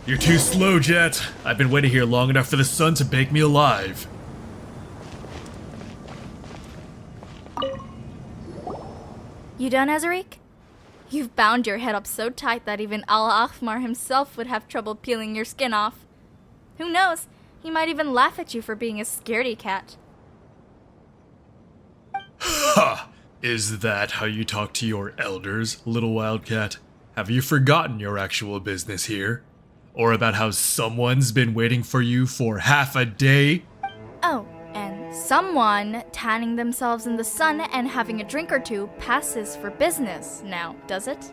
You're too slow, Jeht. I've been waiting here long enough for the sun to bake me alive. You done, Azariq? You've bound your head up so tight that even Al-Akhmar himself would have trouble peeling your skin off. Who knows? He might even laugh at you for being a scaredy cat. Ha! Is that how you talk to your elders, little wildcat? Have you forgotten your actual business here? Or about how someone's been waiting for you for half a day? Oh, and someone tanning themselves in the sun and having a drink or two passes for business now, does it?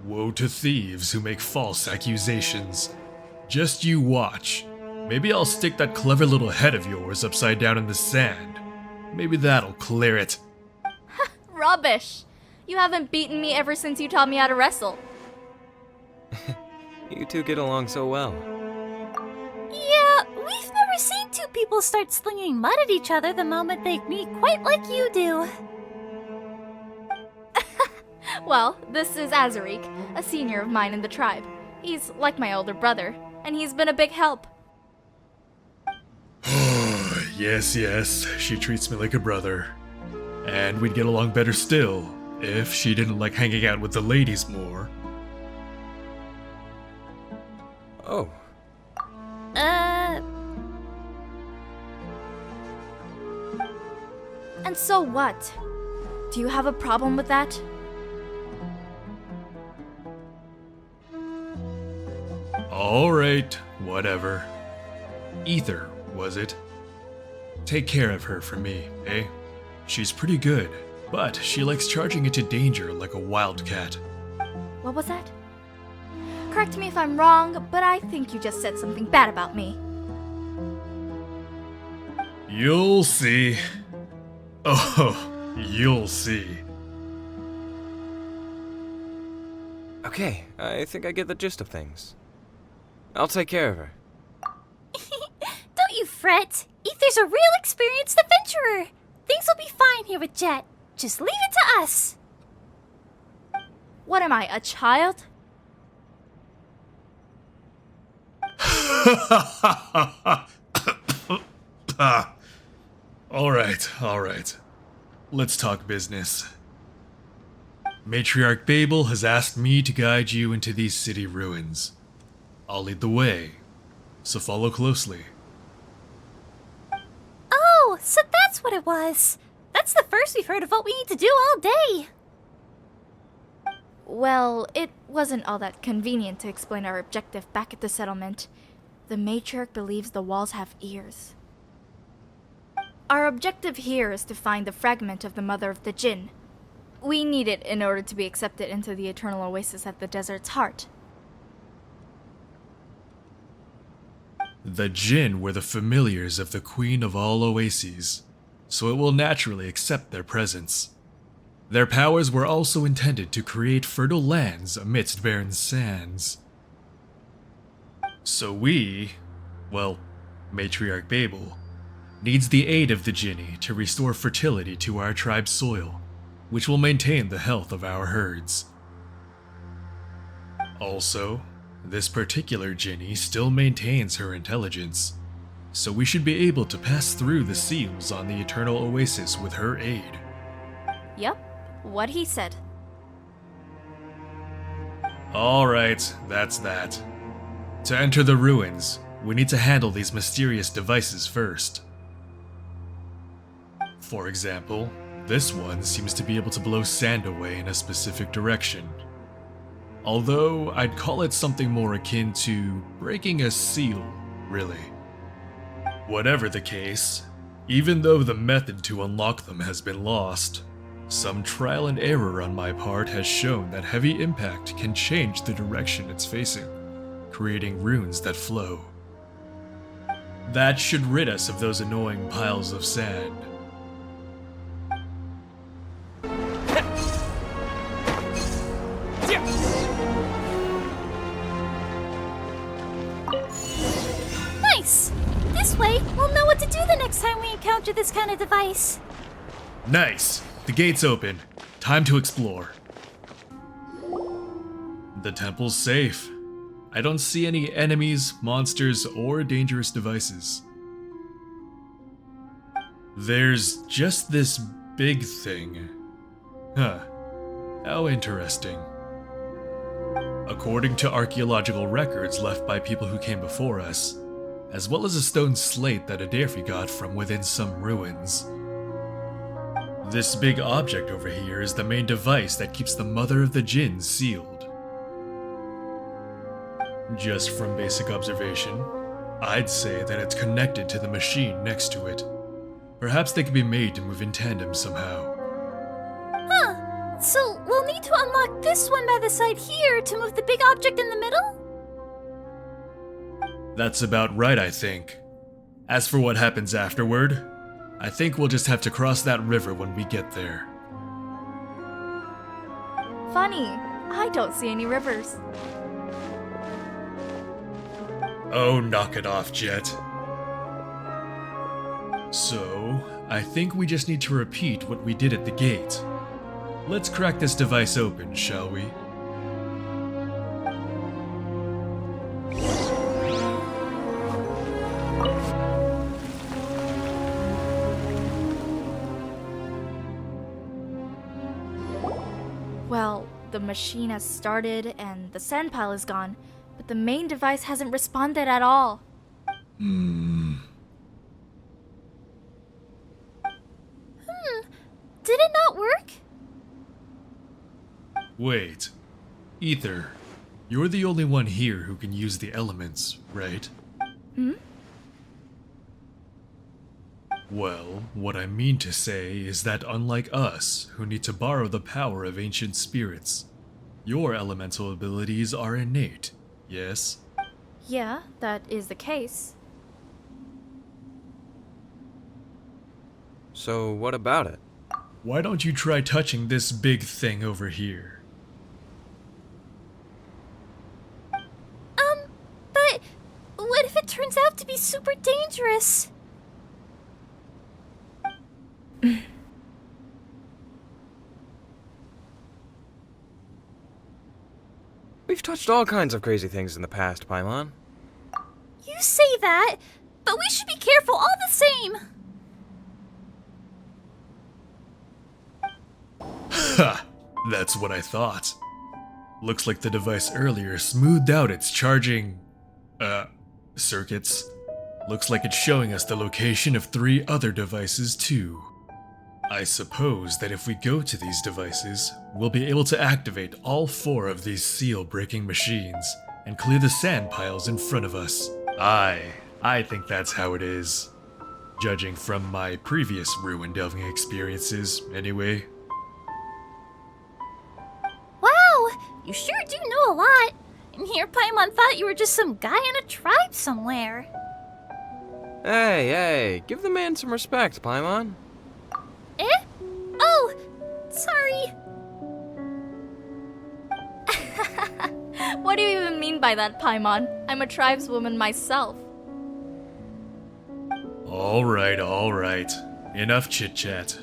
Woe to thieves who make false accusations. Just you watch. Maybe I'll stick that clever little head of yours upside down in the sand. Maybe that'll clear it. Rubbish! You haven't beaten me ever since you taught me how to wrestle. You two get along so well. Yeah, we've never seen two people start slinging mud at each other the moment they meet quite like you do. Well, this is Azariq, a senior of mine in the tribe. He's like my older brother, and he's been a big help. Yes, she treats me like a brother. And we'd get along better still, if she didn't like hanging out with the ladies more. Oh. And so what? Do you have a problem with that? Alright, whatever. Aether, was it? Take care of her for me, eh? She's pretty good, but she likes charging into danger like a wildcat. What was that? Correct me if I'm wrong, but I think you just said something bad about me. You'll see. Oh, you'll see. Okay, I think I get the gist of things. I'll take care of her. Don't you fret. Aether's a real experienced adventurer. Things will be fine here with Jeht. Just leave it to us. What am I, a child? Alright. Let's talk business. Matriarch Babel has asked me to guide you into these city ruins. I'll lead the way, so follow closely. Oh, so that's what it was. That's the first we've heard of what we need to do all day. Well, it wasn't all that convenient to explain our objective back at the settlement. The matriarch believes the walls have ears. Our objective here is to find the fragment of the Mother of the Jinn. We need it in order to be accepted into the eternal oasis at the desert's heart. The Jinn were the familiars of the Queen of all Oases, so it will naturally accept their presence. Their powers were also intended to create fertile lands amidst barren sands. So Matriarch Babel, needs the aid of the Jinni to restore fertility to our tribe's soil, which will maintain the health of our herds. Also, this particular Jinni still maintains her intelligence, so we should be able to pass through the seals on the Eternal Oasis with her aid. Yep, what he said. Alright, that's that. To enter the ruins, we need to handle these mysterious devices first. For example, this one seems to be able to blow sand away in a specific direction. Although, I'd call it something more akin to breaking a seal, really. Whatever the case, even though the method to unlock them has been lost, some trial and error on my part has shown that heavy impact can change the direction it's facing, creating runes that flow. That should rid us of those annoying piles of sand. Nice! This way, we'll know what to do the next time we encounter this kind of device. Nice! The gate's open. Time to explore. The temple's safe. I don't see any enemies, monsters, or dangerous devices. There's just this big thing. Huh. How interesting. According to archaeological records left by people who came before us, as well as a stone slate that Aether got from within some ruins, this big object over here is the main device that keeps the Mother of the Djinns sealed. Just from basic observation, I'd say that it's connected to the machine next to it. Perhaps they could be made to move in tandem somehow. Huh. So we'll need to unlock this one by the side here to move the big object in the middle? That's about right, I think. As for what happens afterward, I think we'll just have to cross that river when we get there. Funny, I don't see any rivers. Oh, knock it off, Jeht. So, I think we just need to repeat what we did at the gate. Let's crack this device open, shall we? Well, the machine has started and the sand pile is gone, but the main device hasn't responded at all. Did it not work? Wait. Aether, you're the only one here who can use the elements, right? Well, what I mean to say is that unlike us, who need to borrow the power of ancient spirits, your elemental abilities are innate, yes? Yeah, that is the case. So what about it? Why don't you try touching this big thing over here? But what if it turns out to be super dangerous? We've touched all kinds of crazy things in the past, Paimon. You say that, but we should be careful all the same. Ha! That's what I thought. Looks like the device earlier smoothed out its charging... circuits. Looks like it's showing us the location of 3 other devices too. I suppose that if we go to these devices, we'll be able to activate all 4 of these seal-breaking machines and clear the sand piles in front of us. I think that's how it is. Judging from my previous ruin delving experiences, anyway. Wow, you sure do know a lot. And here Paimon thought you were just some guy in a tribe somewhere. Hey, give the man some respect, Paimon. Eh? Oh, sorry. What do you even mean by that, Paimon? I'm a tribeswoman myself. Alright. Enough chit-chat.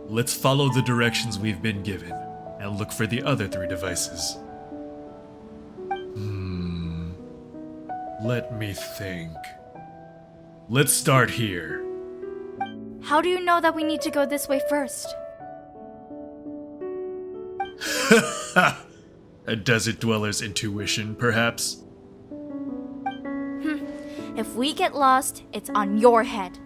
Let's follow the directions we've been given and look for the other 3 devices. Let me think. Let's start here. How do you know that we need to go this way first? A desert dweller's intuition, perhaps? If we get lost, it's on your head.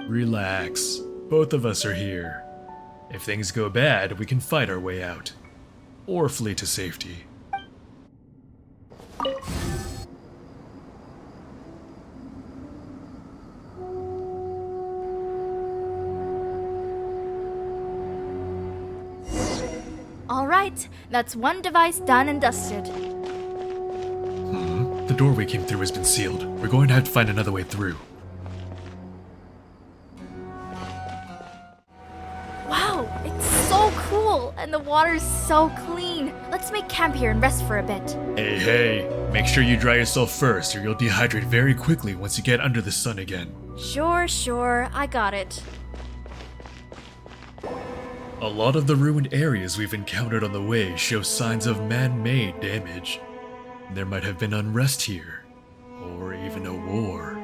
Relax. Both of us are here. If things go bad, we can fight our way out. Or flee to safety. Alright, that's 1 device done and dusted. The doorway came through has been sealed. We're going to have to find another way through. Wow, it's so cool, and the water's so clean. Let's make camp here and rest for a bit. Hey, make sure you dry yourself first or you'll dehydrate very quickly once you get under the sun again. Sure, I got it. A lot of the ruined areas we've encountered on the way show signs of man-made damage. There might have been unrest here, or even a war.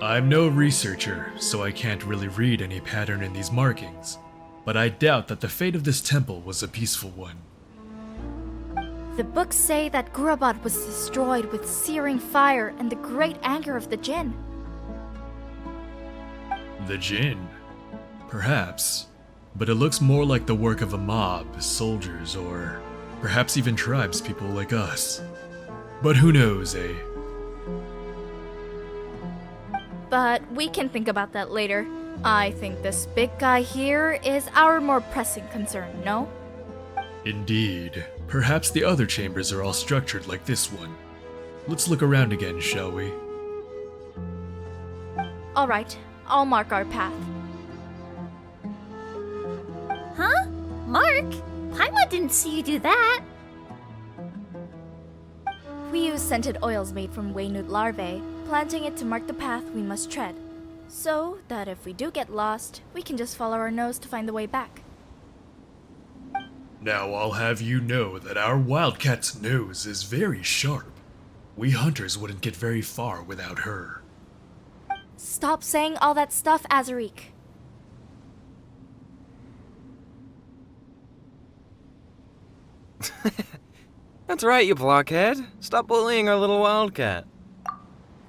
I'm no researcher, so I can't really read any pattern in these markings, but I doubt that the fate of this temple was a peaceful one. The books say that Gurabad was destroyed with searing fire and the great anger of the Jinn. The Jinn? Perhaps. But it looks more like the work of a mob, soldiers, or perhaps even tribespeople like us. But who knows, eh? But we can think about that later. I think this big guy here is our more pressing concern, no? Indeed. Perhaps the other chambers are all structured like this one. Let's look around again, shall we? Alright, I'll mark our path. Huh? Mark? Paimon didn't see you do that. We use scented oils made from Waynut larvae, planting it to mark the path we must tread, so that if we do get lost, we can just follow our nose to find the way back. Now I'll have you know that our wildcat's nose is very sharp. We hunters wouldn't get very far without her. Stop saying all that stuff, Azariq. That's right, you blockhead. Stop bullying our little wildcat.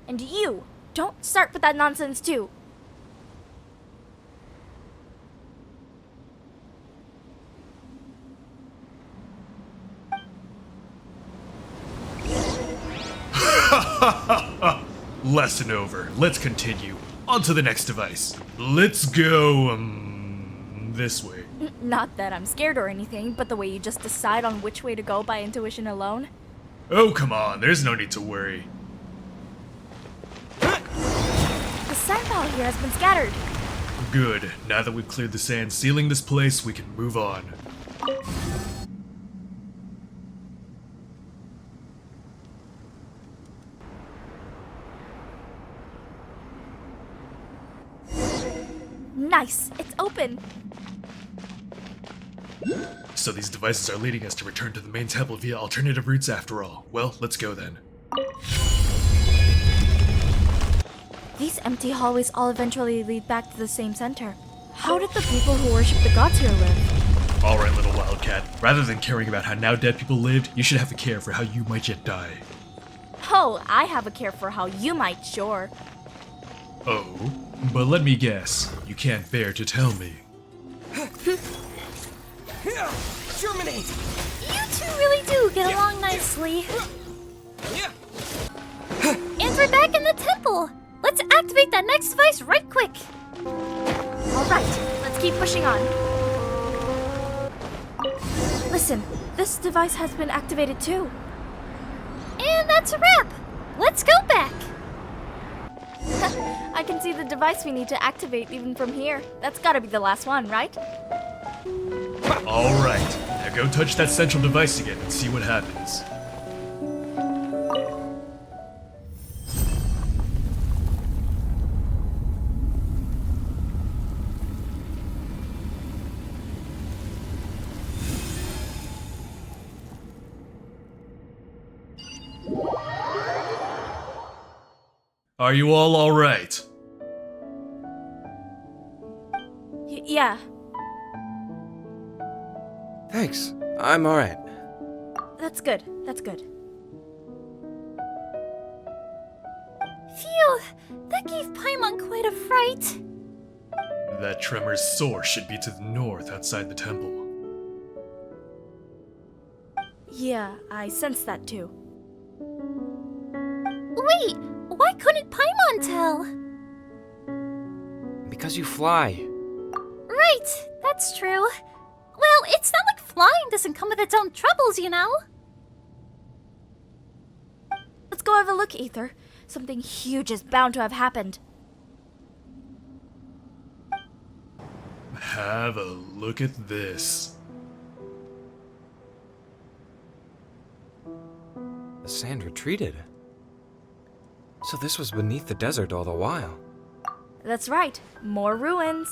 And you, don't start with that nonsense too. Lesson over. Let's continue. On to the next device. Let's go, this way. Not that I'm scared or anything, but the way you just decide on which way to go by intuition alone. Oh, come on. There's no need to worry. The sand pile here has been scattered. Good. Now that we've cleared the sand sealing this place, we can move on. Nice, it's open. So these devices are leading us to return to the main temple via alternative routes after all. Well, let's go then. These empty hallways all eventually lead back to the same center. How did the people who worship the gods here live? Alright, little wildcat. Rather than caring about how now dead people lived, you should have a care for how you might yet die. Oh, I have a care for how you might, sure. Oh? But let me guess, you can't bear to tell me. Germinate! You two really do get along nicely. And we're back in the temple. Let's activate that next device right quick. Alright, let's keep pushing on. Listen, this device has been activated too. And that's a wrap. Let's go back. I can see the device we need to activate even from here. That's gotta be the last one, right? Alright, now go touch that central device again and see what happens. Are you all alright? Yeah. Thanks. I'm alright. That's good. That's good. Phew, that gave Paimon quite a fright. That tremor's source should be to the north outside the temple. Yeah, I sense that too. Wait, why couldn't Paimon tell? Because you fly. Right, that's true. Well, it's not like flying doesn't come with its own troubles, you know? Let's go have a look, Aether. Something huge is bound to have happened. Have a look at this. The sand retreated. So this was beneath the desert all the while. That's right, more ruins.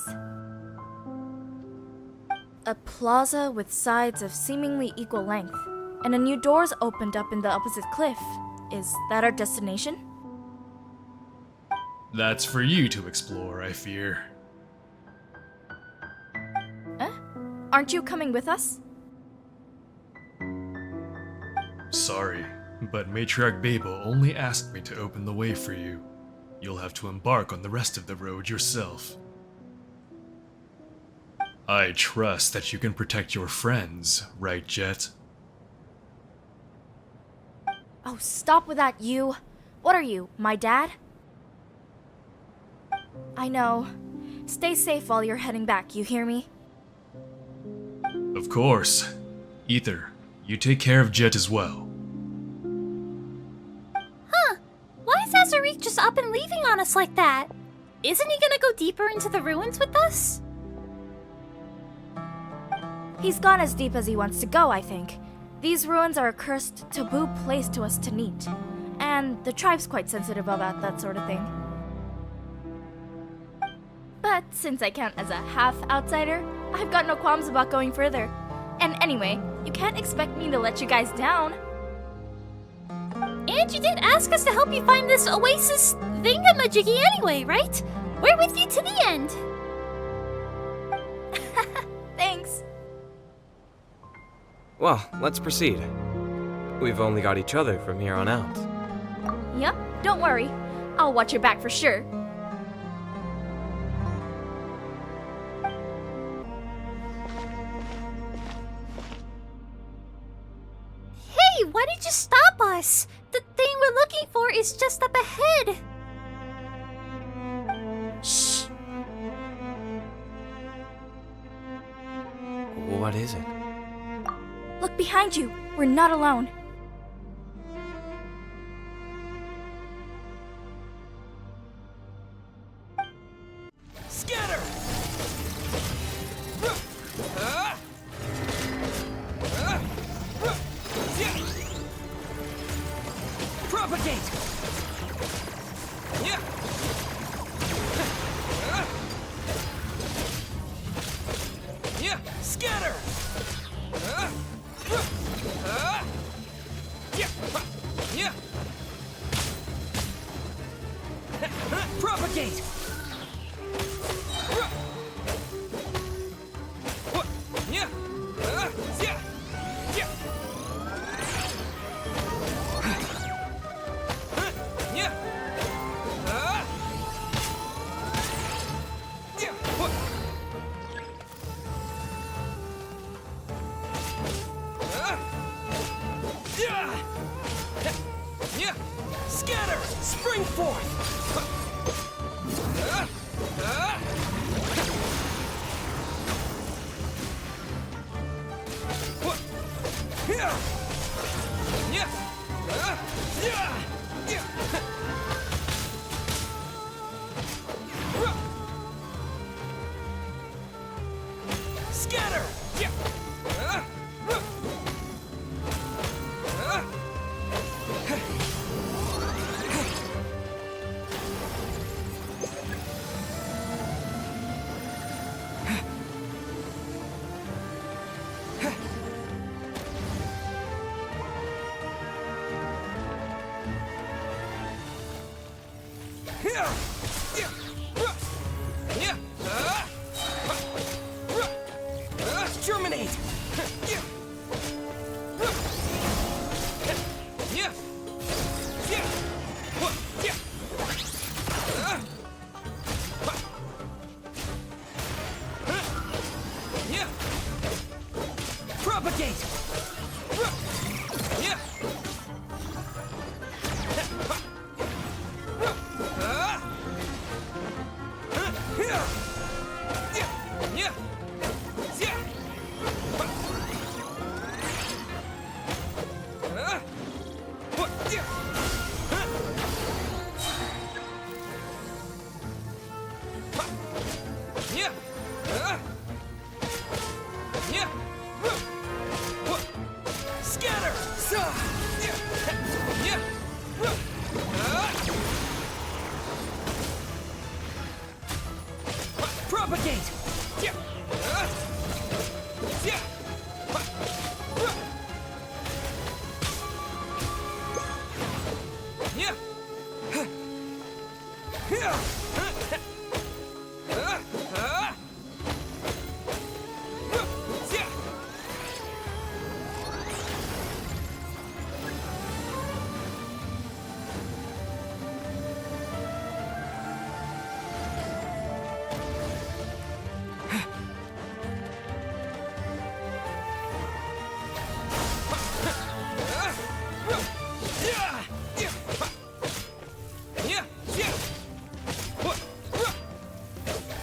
A plaza with sides of seemingly equal length, and a new door's opened up in the opposite cliff. Is that our destination? That's for you to explore, I fear. Aren't you coming with us? Sorry, but Matriarch Babel only asked me to open the way for you. You'll have to embark on the rest of the road yourself. I trust that you can protect your friends, right, Jeht? Oh, stop with that, you. What are you, my dad? I know. Stay safe while you're heading back, you hear me? Of course. Aether, you take care of Jeht as well. Why is Azariq just up and leaving on us like that? Isn't he gonna go deeper into the ruins with us? He's gone as deep as he wants to go, I think. These ruins are a cursed, taboo place to us to meet. And the tribe's quite sensitive about that sort of thing. But since I count as a half-outsider, I've got no qualms about going further. And anyway, you can't expect me to let you guys down. And you did ask us to help you find this oasis thingamajiggy anyway, right? We're with you to the end. Thanks. Well, let's proceed. We've only got each other from here on out. Yep, don't worry. I'll watch your back for sure. Hey, why did you stop us? The thing we're looking for is just up ahead. Shh. What is it? Look behind you. We're not alone. Scatter! Propagate! Scatter! Propagate! Scatter! Spring forth! Scatter! Terminate! Propagate!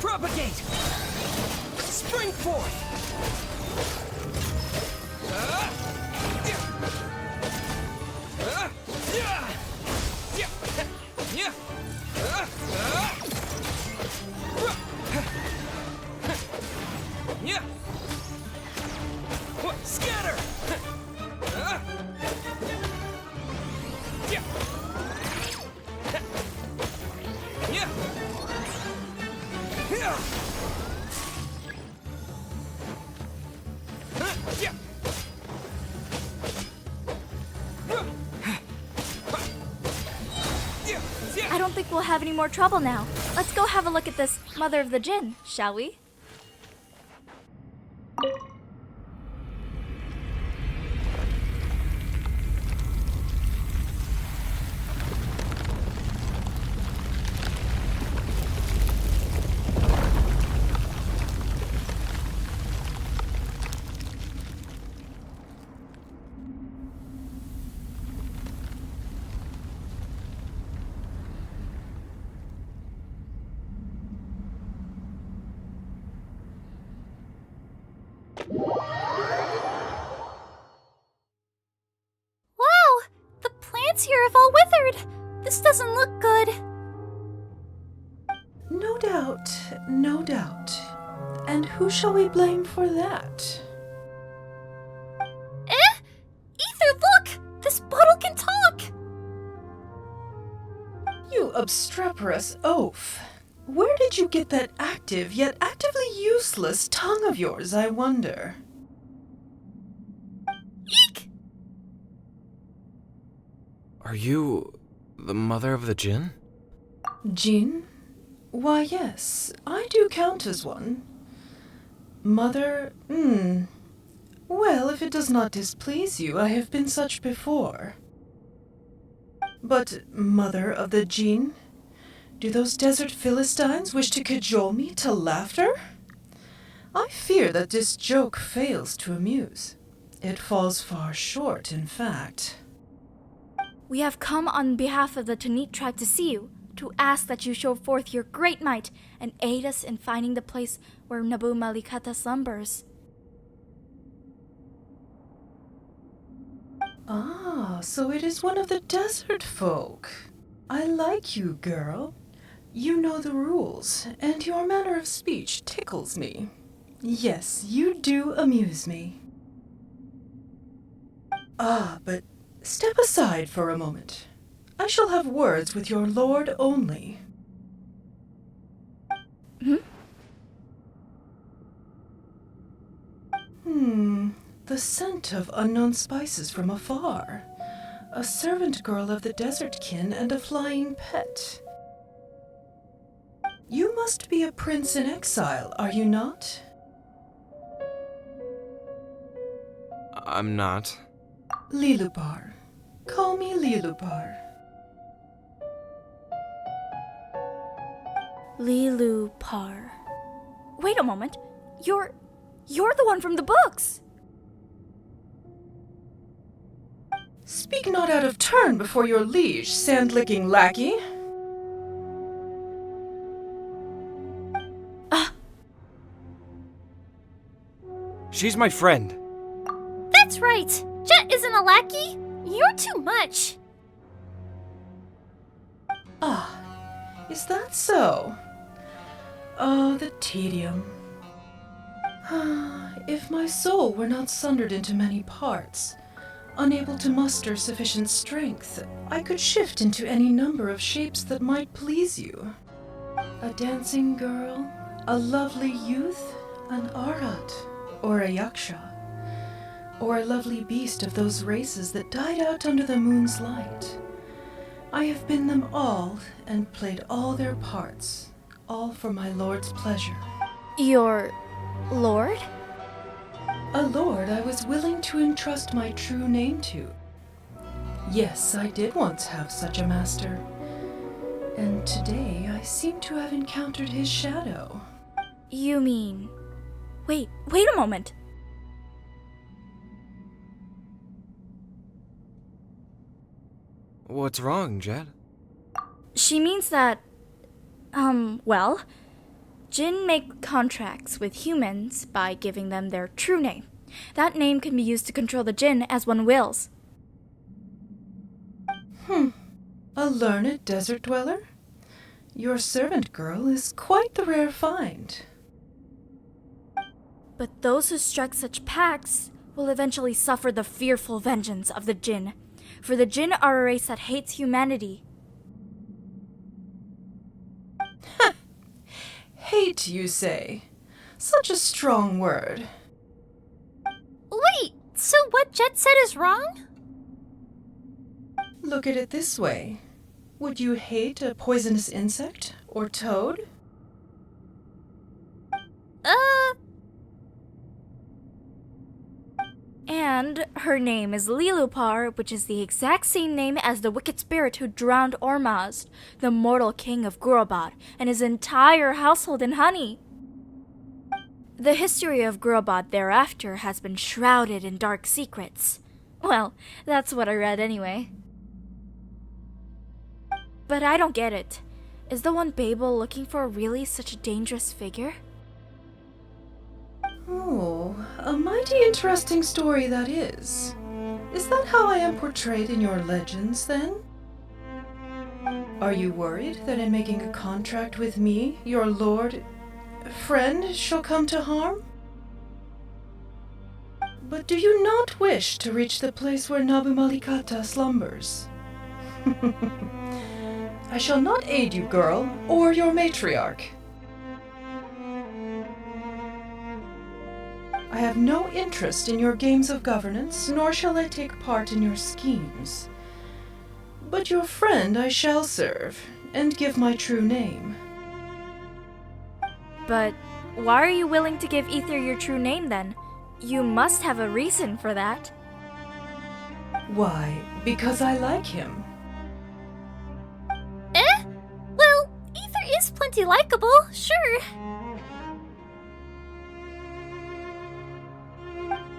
Propagate! Spring forth! Scatter! I don't think we'll have any more trouble now. Let's go have a look at this Mother of the Jinn, shall we? Wow! The plants here have all withered! This doesn't look good. No doubt, no doubt. And who shall we blame for that? Eh? Aether, look! This bottle can talk! You obstreperous oaf. Where did you get that active yet actively useless tongue of yours, I wonder? Eek! Are you the mother of the Jinn? Jinn? Why, yes, I do count as one. Mother? Well, if it does not displease you, I have been such before. But mother of the Jinn? Do those desert Philistines wish to cajole me to laughter? I fear that this joke fails to amuse. It falls far short, in fact. We have come on behalf of the Tanit tribe to see you, to ask that you show forth your great might and aid us in finding the place where Nabu Malikata slumbers. Ah, so it is one of the desert folk. I like you, girl. You know the rules, and your manner of speech tickles me. Yes, you do amuse me. Ah, but step aside for a moment. I shall have words with your lord only. The scent of unknown spices from afar. A servant girl of the desert kin and a flying pet. You must be a prince in exile, are you not? I'm not. Liloupar. Call me Liloupar. Liloupar. Wait a moment. You're the one from the books. Speak not out of turn before your liege, sand-licking lackey. She's my friend. That's right! Jeht isn't a lackey! You're too much! Ah, is that so? Oh, the tedium. If my soul were not sundered into many parts, unable to muster sufficient strength, I could shift into any number of shapes that might please you. A dancing girl, a lovely youth, an Arat, or a Yaksha, or a lovely beast of those races that died out under the moon's light. I have been them all and played all their parts, all for my lord's pleasure. Your lord? A lord I was willing to entrust my true name to. Yes, I did once have such a master. And today I seem to have encountered his shadow. You mean... Wait a moment. What's wrong, Jeht? She means that... well... Jinn make contracts with humans by giving them their true name. That name can be used to control the Jinn as one wills. A learned desert dweller? Your servant girl is quite the rare find. But those who strike such pacts will eventually suffer the fearful vengeance of the Jinn. For the Jinn are a race that hates humanity. Hate, you say? Such a strong word. Wait, so what Jeht said is wrong? Look at it this way. Would you hate a poisonous insect or toad? And her name is Liloupar, which is the exact same name as the wicked spirit who drowned Ormazd, the mortal king of Gurabad, and his entire household in honey. The history of Gurabad thereafter has been shrouded in dark secrets. Well, that's what I read anyway. But I don't get it. Is the one Babel looking for really such a dangerous figure? Oh, a mighty interesting story that is. Is that how I am portrayed in your legends, then? Are you worried that in making a contract with me, your lord... friend shall come to harm? But do you not wish to reach the place where Nabu Malikata slumbers? I shall not aid you, girl, or your matriarch. I have no interest in your games of governance, nor shall I take part in your schemes. But your friend I shall serve, and give my true name. But why are you willing to give Aether your true name then? You must have a reason for that. Why? Because I like him. Well, Aether is plenty likable, sure.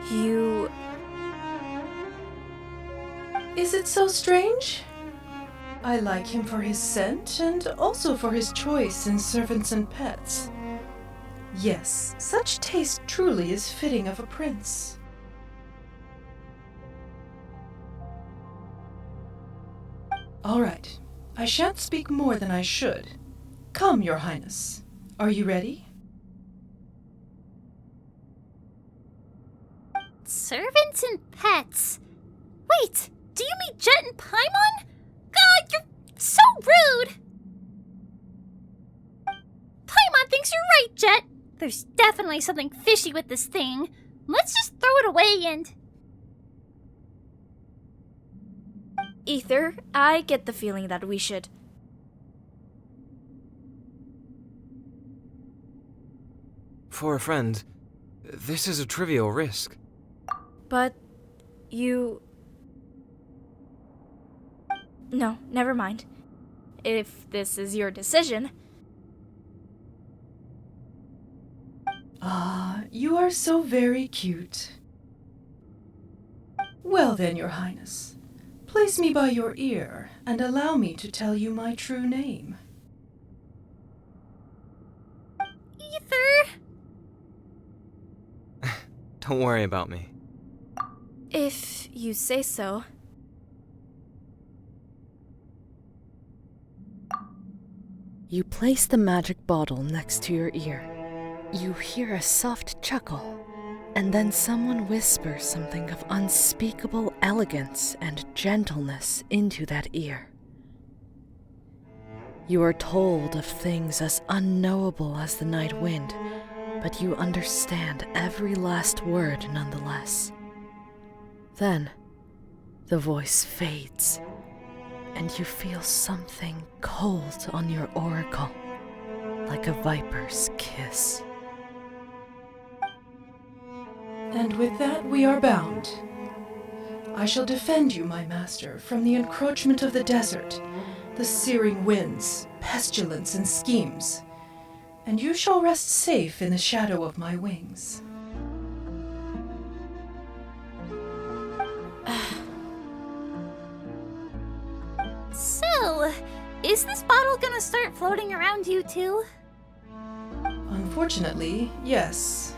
You... Is it so strange? I like him for his scent, and also for his choice in servants and pets. Yes, such taste truly is fitting of a prince. All right, I shan't speak more than I should. Come, your highness. Are you ready? Servants and pets. Wait, do you mean Jeht and Paimon? God, you're so rude! Paimon thinks you're right, Jeht. There's definitely something fishy with this thing. Let's just throw it away and... Aether, I get the feeling that we should... For a friend, this is a trivial risk. But... you... No, never mind. If this is your decision... Ah, you are so very cute. Well then, your highness. Place me by your ear, and allow me to tell you my true name. Aether! Don't worry about me. If you say so. You place the magic bottle next to your ear. You hear a soft chuckle, and then someone whispers something of unspeakable elegance and gentleness into that ear. You are told of things as unknowable as the night wind, but you understand every last word nonetheless. Then, the voice fades, and you feel something cold on your auricle, like a viper's kiss. And with that we are bound. I shall defend you, my master, from the encroachment of the desert, the searing winds, pestilence, and schemes, and you shall rest safe in the shadow of my wings. So, is this bottle gonna start floating around you too? Unfortunately, yes.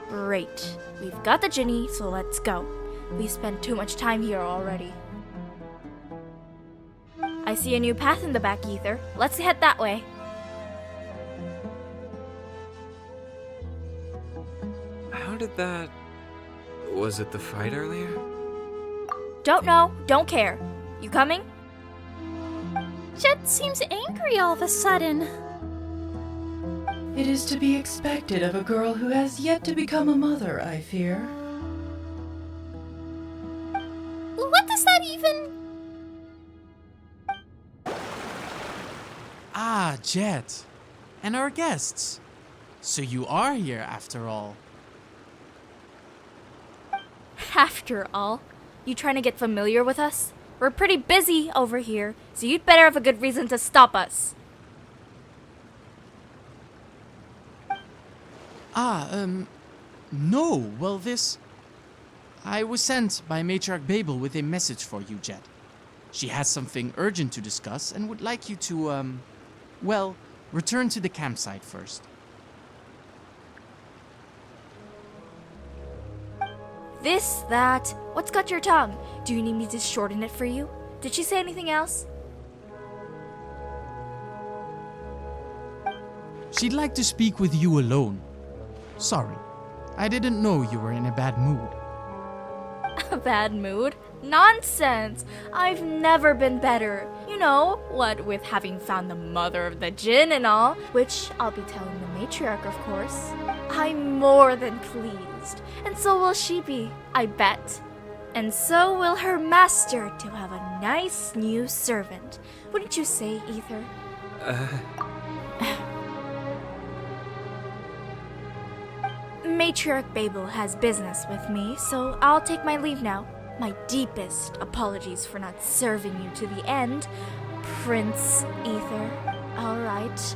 Great. We've got the genie, so let's go. We spent too much time here already. I see a new path in the back, Aether. Let's head that way. How did that... Was it the fight earlier? Don't know, don't care. You coming? Jeht seems angry all of a sudden. It is to be expected of a girl who has yet to become a mother, I fear. What does that even... Ah, Jeht. And our guests. So you are here after all. After all, you trying to get familiar with us? We're pretty busy over here, so you'd better have a good reason to stop us. No, well I was sent by Matriarch Babel with a message for you, Jeht. She has something urgent to discuss and would like you to, return to the campsite first. This, that, what's got your tongue? Do you need me to shorten it for you? Did she say anything else? She'd like to speak with you alone. Sorry, I didn't know you were in a bad mood. A bad mood? Nonsense! I've never been better. You know, what with having found the mother of the djinn and all, which I'll be telling the matriarch, of course. I'm more than pleased, and so will she be, I bet. And so will her master to have a nice new servant. Wouldn't you say, Aether? Matriarch Babel has business with me, so I'll take my leave now. My deepest apologies for not serving you to the end, Prince Aether. Alright,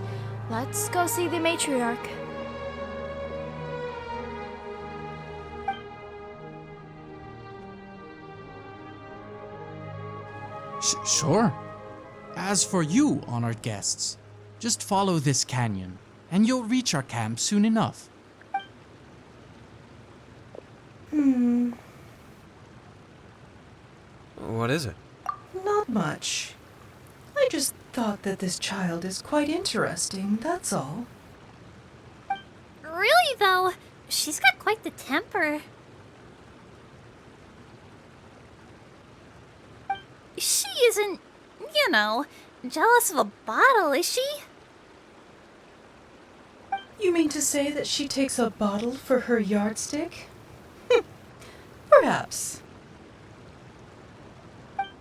let's go see the matriarch. Sure. As for you, honored guests, just follow this canyon, and you'll reach our camp soon enough. What is it? Not much. I just thought that this child is quite interesting, that's all. Really though, she's got quite the temper. She isn't, jealous of a bottle, is she? You mean to say that she takes a bottle for her yardstick? Perhaps.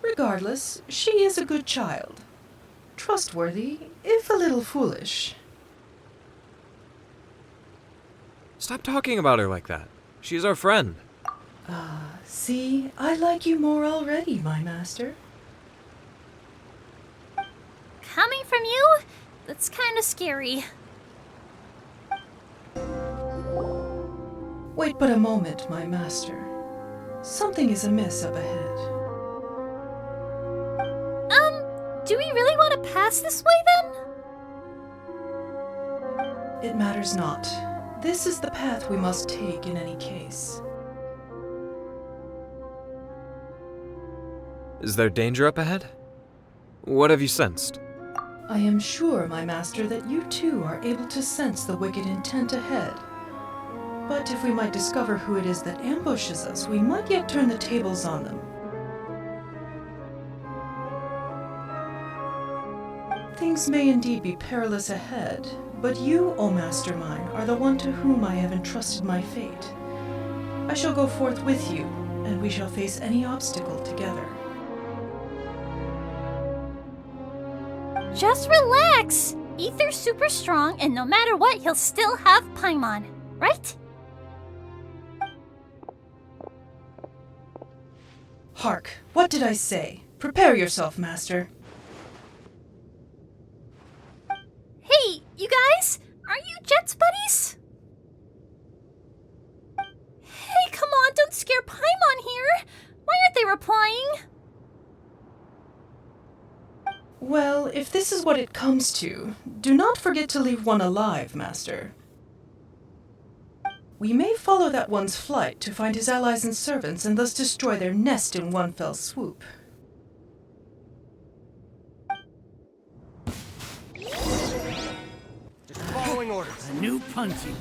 Regardless, she is a good child. Trustworthy, if a little foolish. Stop talking about her like that. She's our friend. See, I like you more already, my master. Coming from you? That's kind of scary. Wait but a moment, my master. Something is amiss up ahead. Do we really want to pass this way then? It matters not. This is the path we must take in any case. Is there danger up ahead? What have you sensed? I am sure, my master, that you too are able to sense the wicked intent ahead. But if we might discover who it is that ambushes us, we might yet turn the tables on them. Things may indeed be perilous ahead, but you, O master mine, are the one to whom I have entrusted my fate. I shall go forth with you, and we shall face any obstacle together. Just relax. Aether's super strong, and no matter what, he'll still have Paimon, right? Hark, what did I say? Prepare yourself, Master. Hey, you guys? Aren't you Jeht's buddies? Hey, come on, don't scare Paimon here. Why aren't they replying? Well, if this is what it comes to, do not forget to leave one alive, Master. We may follow that one's flight to find his allies and servants and thus destroy their nest in one fell swoop. Just following orders. A new punching.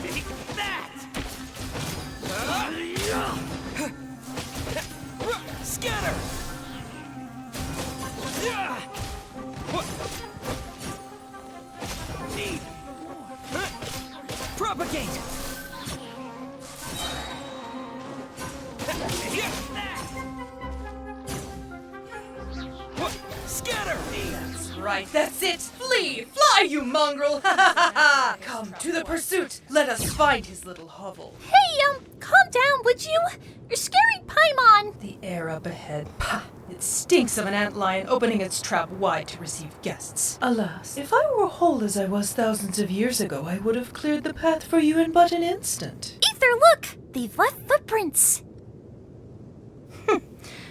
Take that! Scatter! Need! Propagate! Scatter! That's right, that's it! Flee! Fly, you mongrel! Ha ha ha ha! Come to the pursuit! Let us find his little hovel. Hey, calm down, would you? You're scaring Paimon! The air up ahead. Pah! It stinks of an antlion opening its trap wide to receive guests. Alas, if I were whole as I was thousands of years ago, I would have cleared the path for you in but an instant. Aether, look! They've left footprints!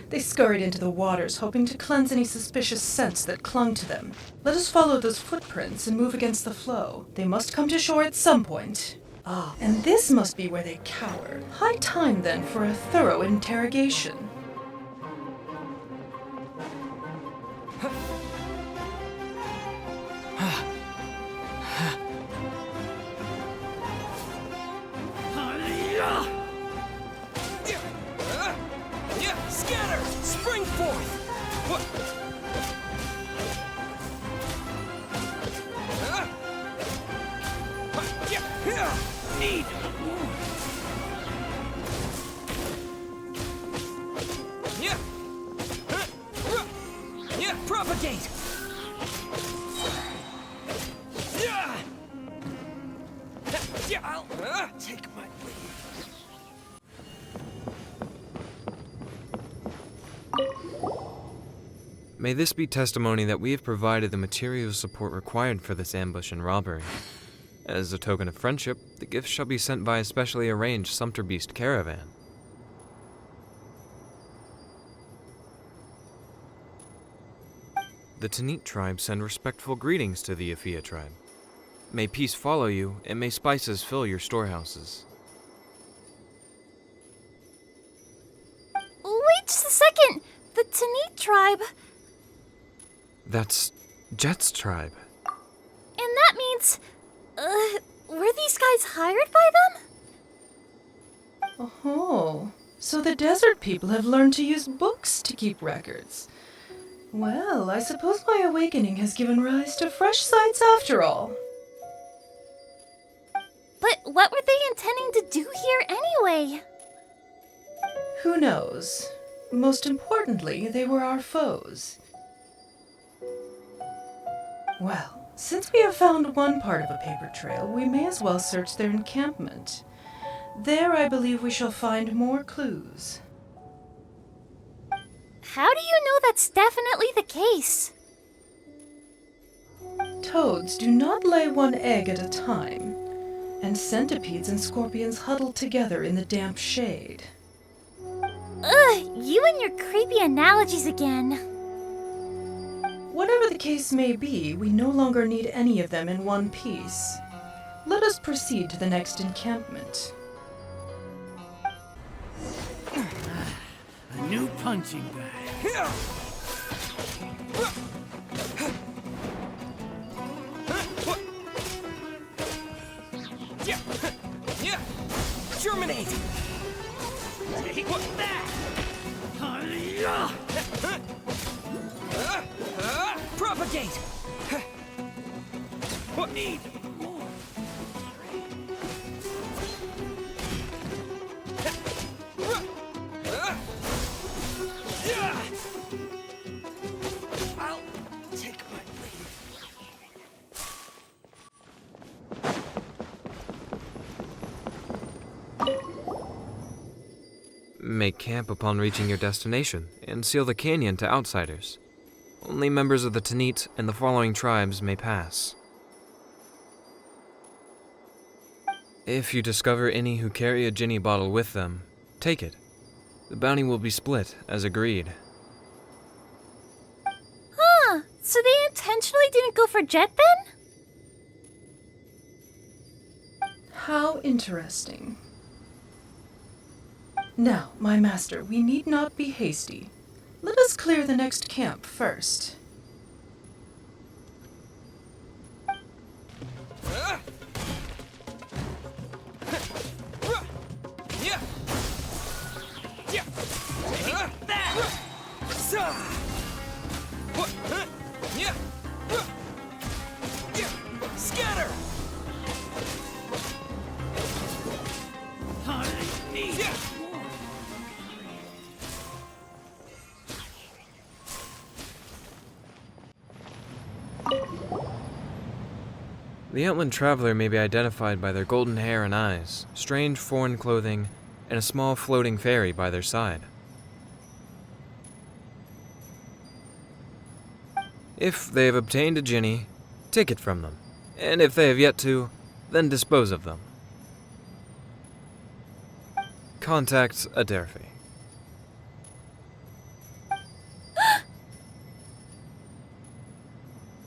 They scurried into the waters, hoping to cleanse any suspicious scents that clung to them. Let us follow those footprints and move against the flow. They must come to shore at some point. Ah, and this must be where they cower. High time, then, for a thorough interrogation. Scatter! Spring forth! Need! Propagate! I'll take my leave. May this be testimony that we have provided the material support required for this ambush and robbery. As a token of friendship, the gifts shall be sent by a specially arranged Sumpter Beast caravan. The Tanit tribe send respectful greetings to the Afia tribe. May peace follow you, and may spices fill your storehouses. Wait just a second! The Tanit tribe. That's Jeht's tribe. And that means... were these guys hired by them? Oh, so the desert people have learned to use books to keep records. Well, I suppose my awakening has given rise to fresh sights after all. But what were they intending to do here anyway? Who knows? Most importantly, they were our foes. Well, since we have found one part of a paper trail, we may as well search their encampment. There, I believe we shall find more clues. How do you know that's definitely the case? Toads do not lay one egg at a time, and centipedes and scorpions huddle together in the damp shade. Ugh, you and your creepy analogies again. Whatever the case may be, we no longer need any of them in one piece. Let us proceed to the next encampment. A new punching bag. Germinate! Take that! Propagate! What need? More. Make camp upon reaching your destination, and seal the canyon to outsiders. Only members of the Tanit and the following tribes may pass. If you discover any who carry a Jinni bottle with them, take it. The bounty will be split, as agreed. Huh, so they intentionally didn't go for Jeht then? How interesting. Now, my master, we need not be hasty. Let us clear the next camp first. Scatter! The outland traveler may be identified by their golden hair and eyes, strange foreign clothing, and a small floating fairy by their side. If they have obtained a Jinni, take it from them, and if they have yet to, then dispose of them. Contact Aether.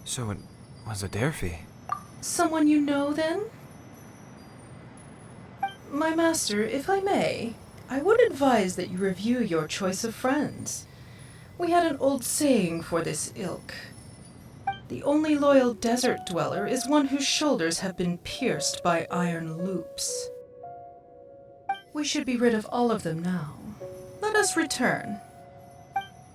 So it was Aether. Someone you know, then? My master, if I may, I would advise that you review your choice of friends. We had an old saying for this ilk. The only loyal desert dweller is one whose shoulders have been pierced by iron loops. We should be rid of all of them now. Let us return.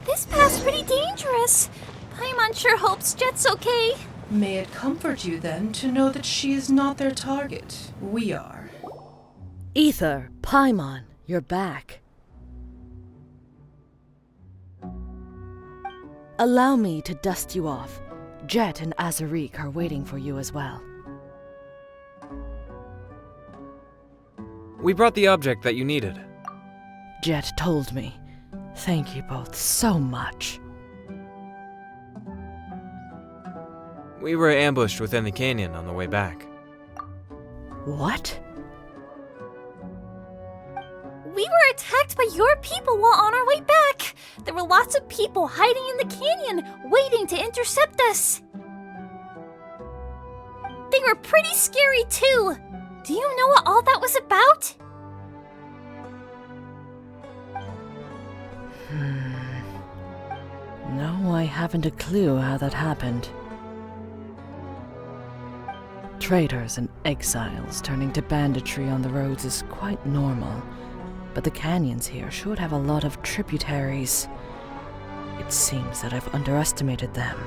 This path's pretty dangerous. Paimon sure hopes Jet's okay. May it comfort you, then, to know that she is not their target. We are. Aether, Paimon, you're back. Allow me to dust you off. Jeht and Azariq are waiting for you as well. We brought the object that you needed. Jeht told me. Thank you both so much. We were ambushed within the canyon on the way back. What? We were attacked by your people while on our way back. There were lots of people hiding in the canyon, waiting to intercept us. They were pretty scary too. Do you know what all that was about? No, I haven't a clue how that happened. Traders and exiles turning to banditry on the roads is quite normal, but the canyons here should have a lot of tributaries. It seems that I've underestimated them.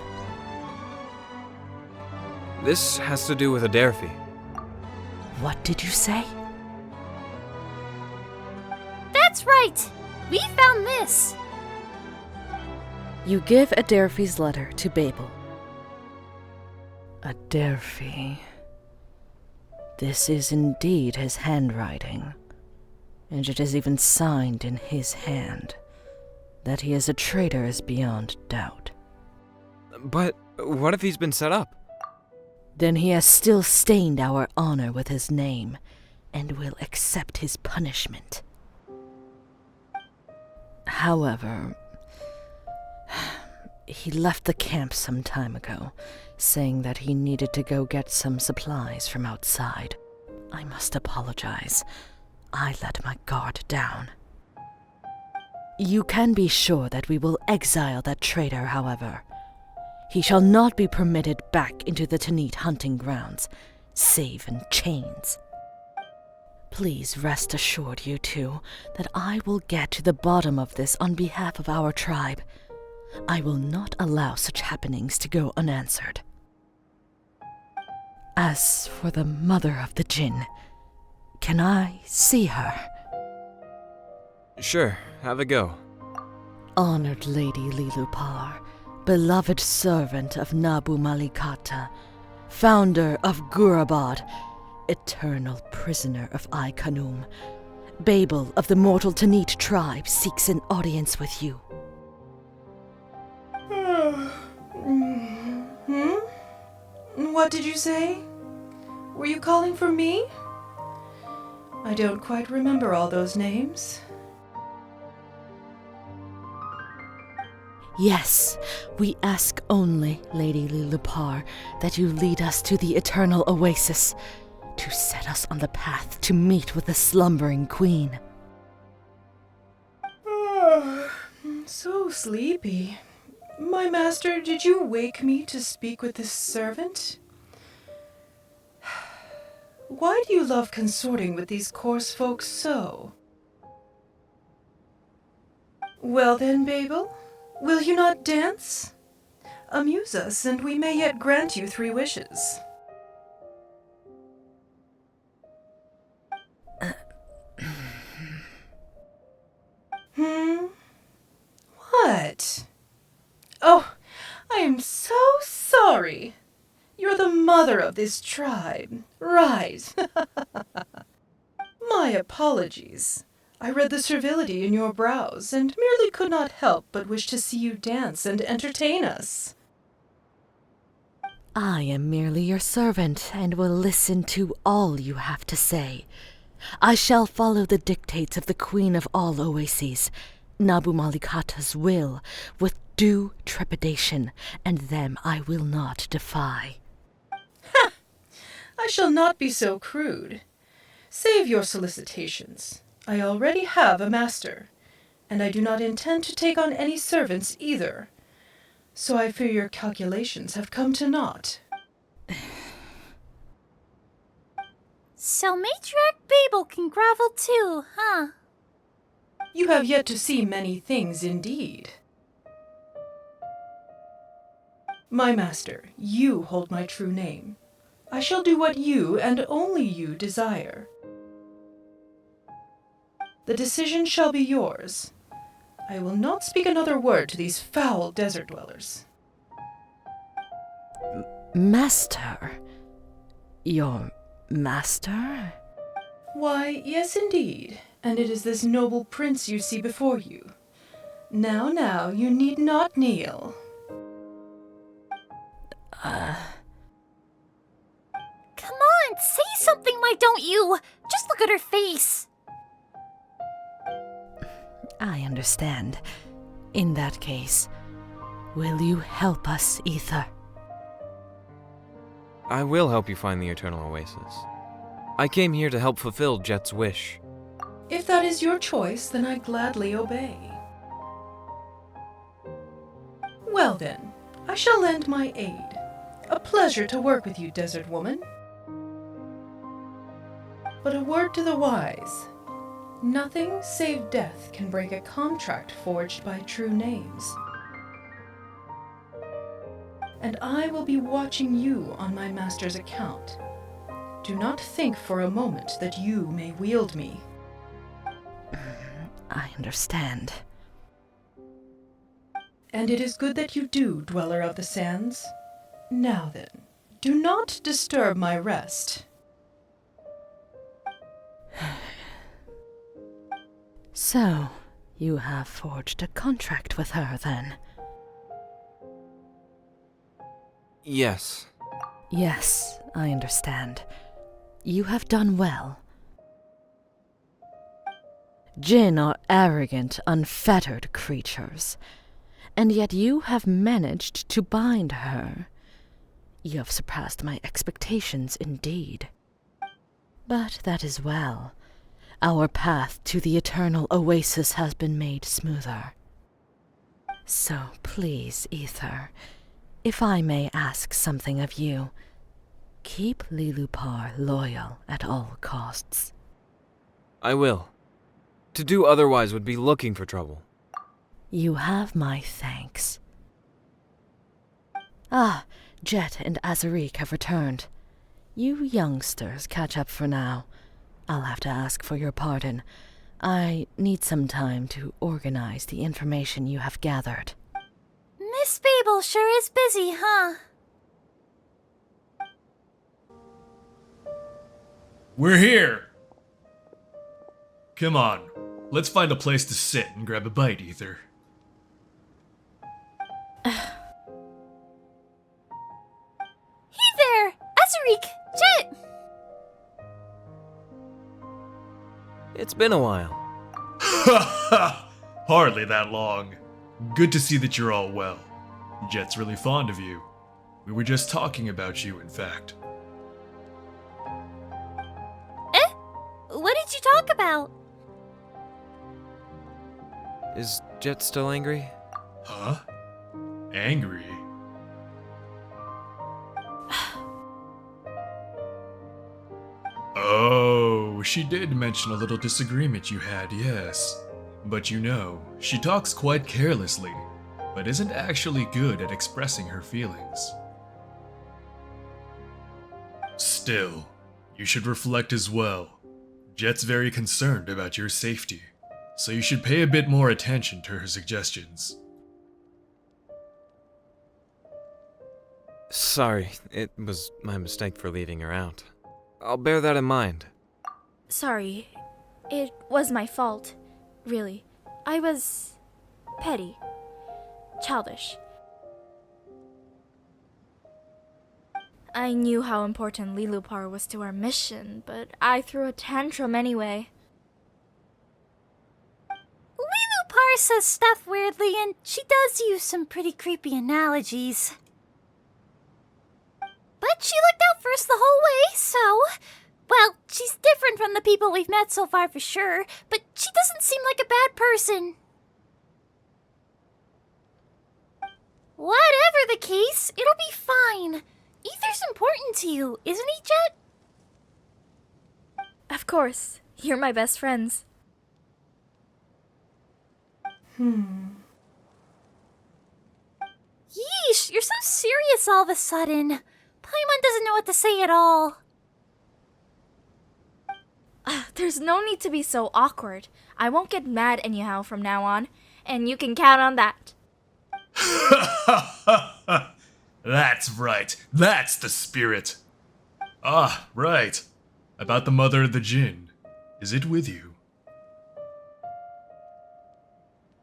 This has to do with Aether. What did you say? That's right! We found this! You give Aether's letter to Babel. Aether. This is indeed his handwriting, and it is even signed in his hand. That he is a traitor is beyond doubt. But what if he's been set up? Then he has still stained our honor with his name, and will accept his punishment. However, he left the camp some time ago, saying that he needed to go get some supplies from outside. I must apologize. I let my guard down. You can be sure that we will exile that traitor, however. He shall not be permitted back into the Tanit hunting grounds, save in chains. Please rest assured, you two, that I will get to the bottom of this on behalf of our tribe. I will not allow such happenings to go unanswered. As for the mother of the Jinn, can I see her? Sure, have a go. Honored Lady Liloupar, beloved servant of Nabu Malikata, founder of Gurabad, eternal prisoner of Ai Khanum, Babel of the Mortal Tanit tribe seeks an audience with you. What did you say? Were you calling for me? I don't quite remember all those names. Yes, we ask only, Lady Liloupar, that you lead us to the eternal oasis, to set us on the path to meet with the slumbering queen. So sleepy. My master, did you wake me to speak with this servant? Why do you love consorting with these coarse folks so? Well then, Babel, will you not dance? Amuse us, and we may yet grant you 3 wishes. What? Oh, I am so sorry. You're the mother of this tribe, right? My apologies. I read the servility in your brows, and merely could not help but wish to see you dance and entertain us. I am merely your servant, and will listen to all you have to say. I shall follow the dictates of the Queen of all Oases, Nabu Malikata's will, with due trepidation, and them I will not defy. Ha! I shall not be so crude. Save your solicitations. I already have a master, and I do not intend to take on any servants either. So I fear your calculations have come to naught. So Matriarch Babel can grovel too, huh? You have yet to see many things indeed. My master, you hold my true name. I shall do what you, and only you, desire. The decision shall be yours. I will not speak another word to these foul desert dwellers. Master? Your master? Why, yes indeed, and it is this noble prince you see before you. Now, you need not kneel. Come on, say something, why don't you? Just look at her face. I understand. In that case, will you help us, Aether? I will help you find the Eternal Oasis. I came here to help fulfill Jeht's wish. If that is your choice, then I gladly obey. Well then, I shall lend my aid. A pleasure to work with you, desert woman. But a word to the wise. Nothing save death can break a contract forged by true names. And I will be watching you on my master's account. Do not think for a moment that you may wield me. I understand. And it is good that you do, Dweller of the Sands. Now then, do not disturb my rest. So, you have forged a contract with her, then? Yes. Yes, I understand. You have done well. Jinn are arrogant, unfettered creatures, and yet you have managed to bind her. You have surpassed my expectations indeed. But that is well. Our path to the eternal oasis has been made smoother. So please, Aether, if I may ask something of you, keep Liloupar loyal at all costs. I will. To do otherwise would be looking for trouble. You have my thanks. Ah, Jeht and Azariq have returned. You youngsters catch up for now. I'll have to ask for your pardon. I need some time to organize the information you have gathered. Miss Babel sure is busy, huh? We're here! Come on, let's find a place to sit and grab a bite, Aether. Hey there! Azariq! Jeht! It's been a while. Hardly that long. Good to see that you're all well. Jeht's really fond of you. We were just talking about you, in fact. What did you talk about? Is Jeht still angry? Huh? Angry? Oh, she did mention a little disagreement you had, yes. But you know, she talks quite carelessly, but isn't actually good at expressing her feelings. Still, you should reflect as well. Jeht's very concerned about your safety, so you should pay a bit more attention to her suggestions. Sorry, it was my mistake for leaving her out. I'll bear that in mind. Sorry. It was my fault. Really. I was petty. Childish. I knew how important Liloupar was to our mission, but I threw a tantrum anyway. Liloupar says stuff weirdly, and she does use some pretty creepy analogies. But she looked out for us the whole way, so... Well, she's different from the people we've met so far for sure, but she doesn't seem like a bad person. Whatever the case, it'll be fine. Aether's important to you, isn't he, Jeht? Of course. You're my best friends. Yeesh, you're so serious all of a sudden. Paimon doesn't know what to say at all. There's no need to be so awkward. I won't get mad anyhow from now on, and you can count on that. That's right. That's the spirit. Ah, right. About the mother of the Jinn. Is it with you?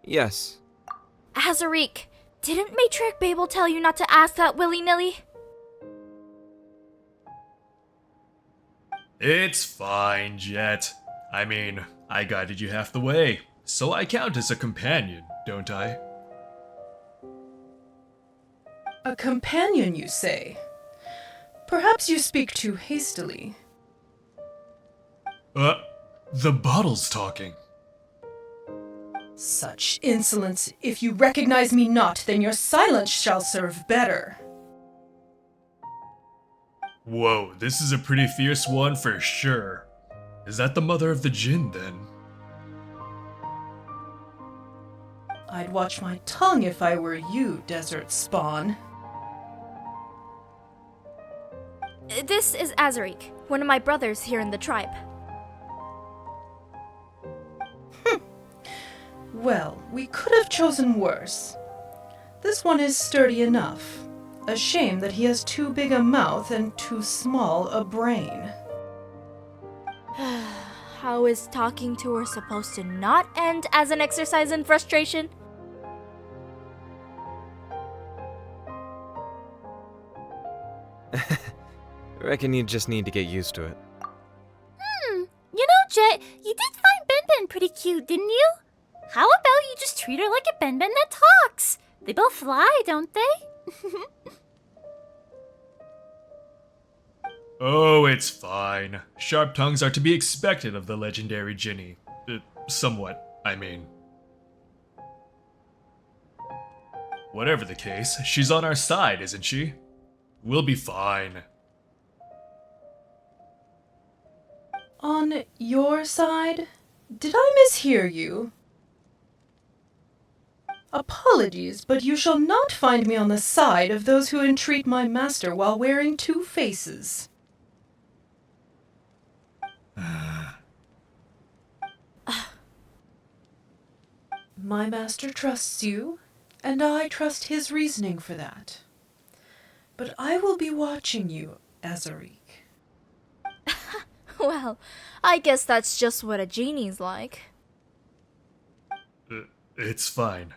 Yes. Azariq, didn't Matriarch Babel tell you not to ask that willy-nilly? It's fine, Jeht. I mean, I guided you half the way, so I count as a companion, don't I? A companion, you say? Perhaps you speak too hastily. The bottle's talking. Such insolence! If you recognize me not, then your silence shall serve better. Whoa, this is a pretty fierce one for sure. Is that the mother of the Jinn, then? I'd watch my tongue if I were you, desert spawn. This is Azariq, one of my brothers here in the tribe. Well, we could have chosen worse. This one is sturdy enough. A shame that he has too big a mouth and too small a brain. How is talking to her supposed to not end as an exercise in frustration? Reckon you just need to get used to it. You know, Jeht, you did find Ben pretty cute, didn't you? How about you just treat her like a Ben that talks? They both fly, don't they? Oh, it's fine. Sharp tongues are to be expected of the legendary Jinny. Somewhat, I mean. Whatever the case, she's on our side, isn't she? We'll be fine. On your side? Did I mishear you? Apologies, but you shall not find me on the side of those who entreat my master while wearing two faces. My master trusts you, and I trust his reasoning for that. But I will be watching you, Azariq. Well, I guess that's just what a genie's like. It's fine.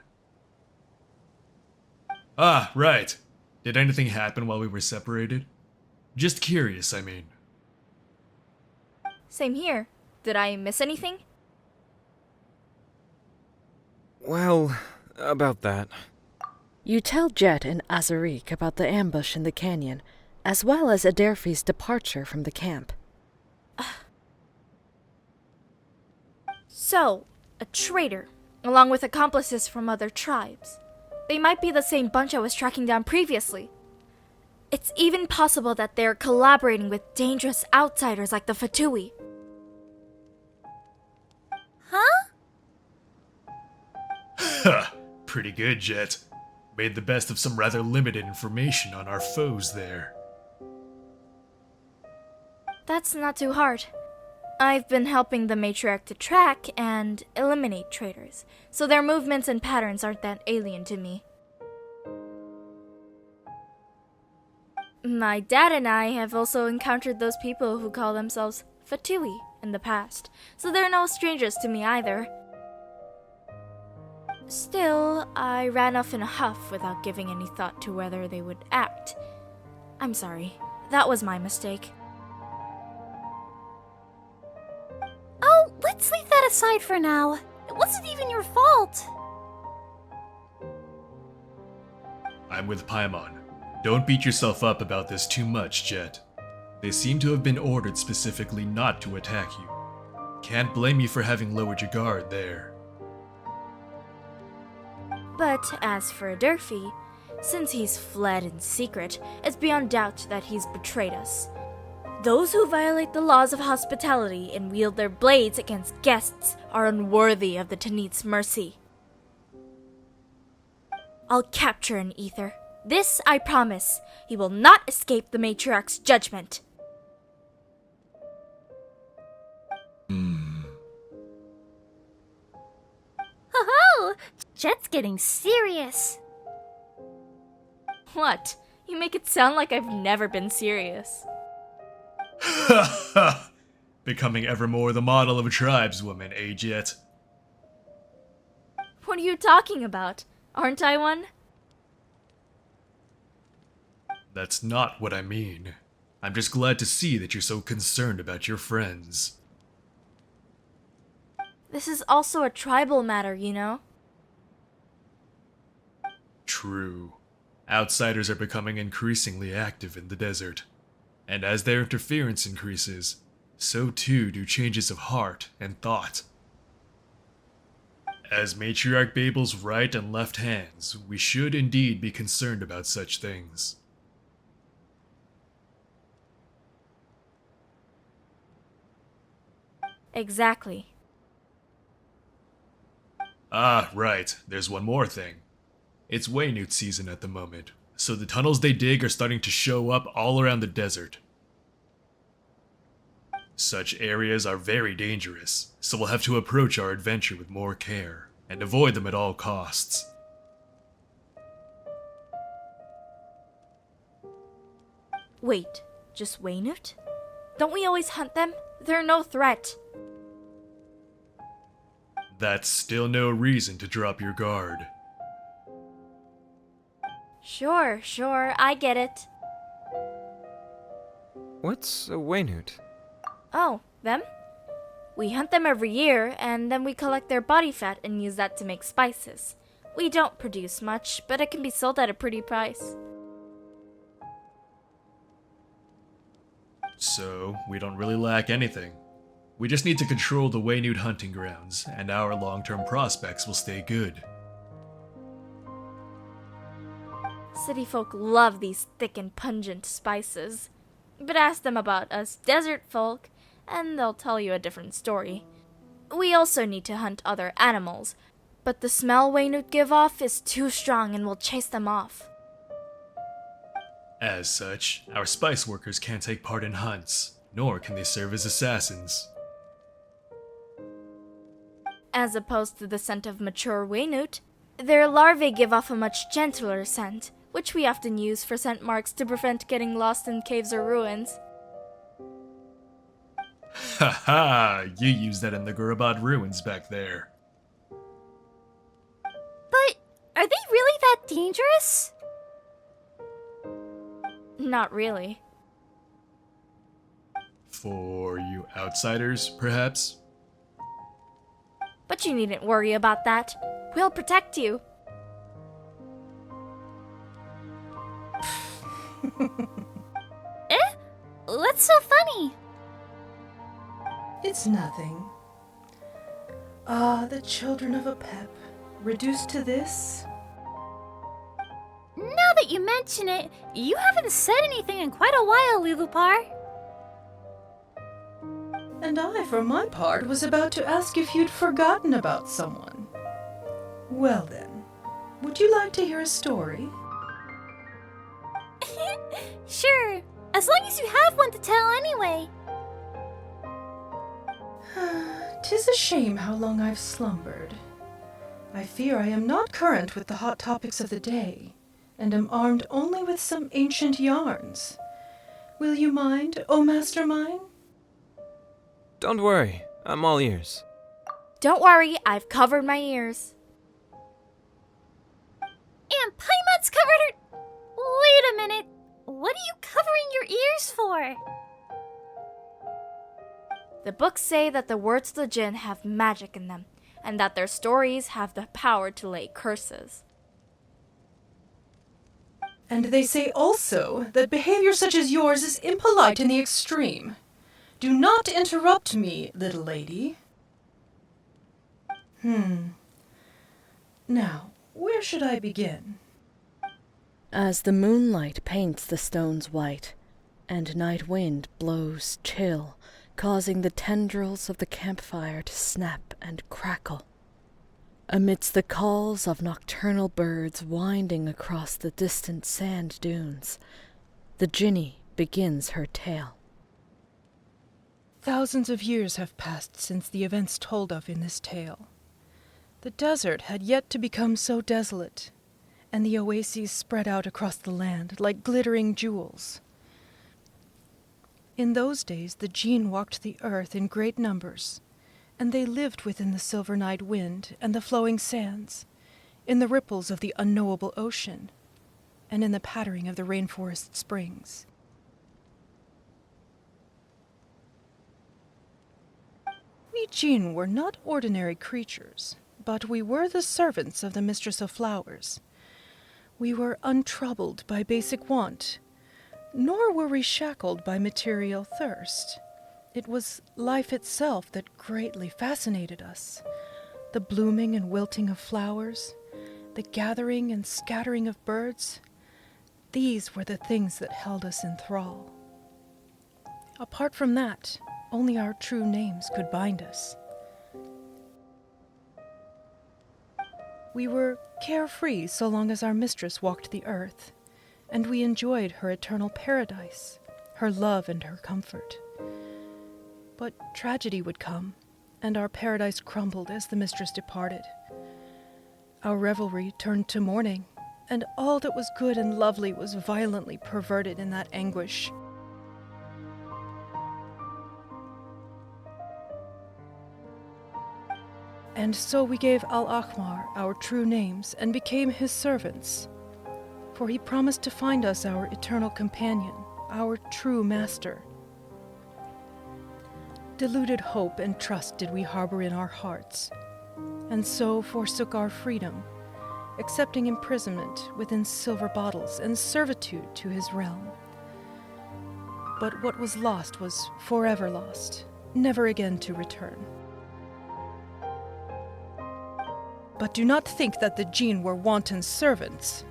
Ah, right. Did anything happen while we were separated? Just curious, I mean. Same here. Did I miss anything? Well, about that. You tell Jeht and Azariq about the ambush in the canyon, as well as Aderfi's departure from the camp. So, a traitor, along with accomplices from other tribes. They might be the same bunch I was tracking down previously. It's even possible that they're collaborating with dangerous outsiders like the Fatui. Huh? Ha! Pretty good, Jeht. Made the best of some rather limited information on our foes there. That's not too hard. I've been helping the matriarch to track and eliminate traitors, so their movements and patterns aren't that alien to me. My dad and I have also encountered those people who call themselves Fatui in the past, so they're no strangers to me either. Still, I ran off in a huff without giving any thought to whether they would act. I'm sorry, that was my mistake. Oh, let's leave that aside for now. It wasn't even your fault. I'm with Paimon. Don't beat yourself up about this too much, Jeht. They seem to have been ordered specifically not to attack you. Can't blame you for having lowered your guard there. But as for Aderfi, since he's fled in secret, it's beyond doubt that he's betrayed us. Those who violate the laws of hospitality and wield their blades against guests are unworthy of the Tanit's mercy. I'll capture an Aether. This I promise. He will not escape the matriarch's judgment. Ho-ho! Jet's getting serious. What? You make it sound like I've never been serious. Ha ha! Becoming ever more the model of a tribeswoman, eh, Jeht? What are you talking about? Aren't I one? That's not what I mean. I'm just glad to see that you're so concerned about your friends. This is also a tribal matter, you know? True. Outsiders are becoming increasingly active in the desert. And as their interference increases, so too do changes of heart and thought. As Matriarch Babel's right and left hands, we should indeed be concerned about such things. Exactly. Ah, right. There's one more thing. It's Waynute season at the moment, so the tunnels they dig are starting to show up all around the desert. Such areas are very dangerous, so we'll have to approach our adventure with more care, and avoid them at all costs. Wait, just Waynute? Don't we always hunt them? They're no threat. That's still no reason to drop your guard. Sure, I get it. What's a Waynute? Oh, them? We hunt them every year, and then we collect their body fat and use that to make spices. We don't produce much, but it can be sold at a pretty price. So, we don't really lack anything. We just need to control the Waynute hunting grounds, and our long-term prospects will stay good. City folk love these thick and pungent spices. But ask them about us desert folk, and they'll tell you a different story. We also need to hunt other animals, but the smell Waynute give off is too strong and will chase them off. As such, our spice workers can't take part in hunts, nor can they serve as assassins. As opposed to the scent of mature Waynute, their larvae give off a much gentler scent, which we often use for scent marks to prevent getting lost in caves or ruins. Haha, you used that in the Gurabad ruins back there. But are they really that dangerous? Not really. For you outsiders, perhaps? But you needn't worry about that. We'll protect you. What's so funny? It's nothing. Ah, the children of a pep, reduced to this? Now that you mention it, you haven't said anything in quite a while, Liloupar. And I, for my part, was about to ask if you'd forgotten about someone. Well then, would you like to hear a story? Sure, as long as you have one to tell anyway. 'Tis a shame how long I've slumbered. I fear I am not current with the hot topics of the day, and am armed only with some ancient yarns. Will you mind, O Master mine? Don't worry, I'm all ears. Don't worry, I've covered my ears. And Paimon's covered her... Wait a minute. What are you covering your ears for? The books say that the words of the Jinn have magic in them, and that their stories have the power to lay curses. And they say also that behavior such as yours is impolite in the extreme. Do not interrupt me, little lady. Now, where should I begin? As the moonlight paints the stones white, and night wind blows chill, causing the tendrils of the campfire to snap and crackle. Amidst the calls of nocturnal birds winding across the distant sand dunes, the Jinni begins her tale. Thousands of years have passed since the events told of in this tale. The desert had yet to become so desolate, and the oases spread out across the land like glittering jewels. In those days the Jinn walked the earth in great numbers, and they lived within the silver night wind and the flowing sands, in the ripples of the unknowable ocean, and in the pattering of the rainforest springs. We Jinn were not ordinary creatures, but we were the servants of the Mistress of Flowers. We were untroubled by basic want, nor were we shackled by material thirst. It was life itself that greatly fascinated us. The blooming and wilting of flowers, the gathering and scattering of birds, these were the things that held us in thrall. Apart from that, only our true names could bind us. We were carefree so long as our mistress walked the earth, and we enjoyed her eternal paradise, her love and her comfort. But tragedy would come, and our paradise crumbled as the mistress departed. Our revelry turned to mourning, and all that was good and lovely was violently perverted in that anguish. And so we gave Al-Akhmar our true names and became his servants, for he promised to find us our eternal companion, our true master. Deluded hope and trust did we harbor in our hearts, and so forsook our freedom, accepting imprisonment within silver bottles and servitude to his realm. But what was lost was forever lost, never again to return. But do not think that the Jinn were wanton servants.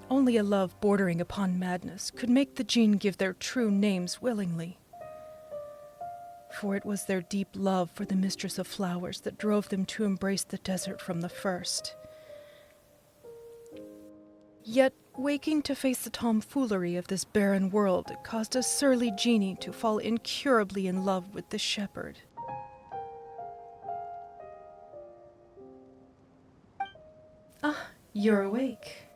Only a love bordering upon madness could make the Jinn give their true names willingly. For it was their deep love for the Mistress of Flowers that drove them to embrace the desert from the first. Yet, waking to face the tomfoolery of this barren world caused a surly genie to fall incurably in love with the shepherd. Ah, you're awake.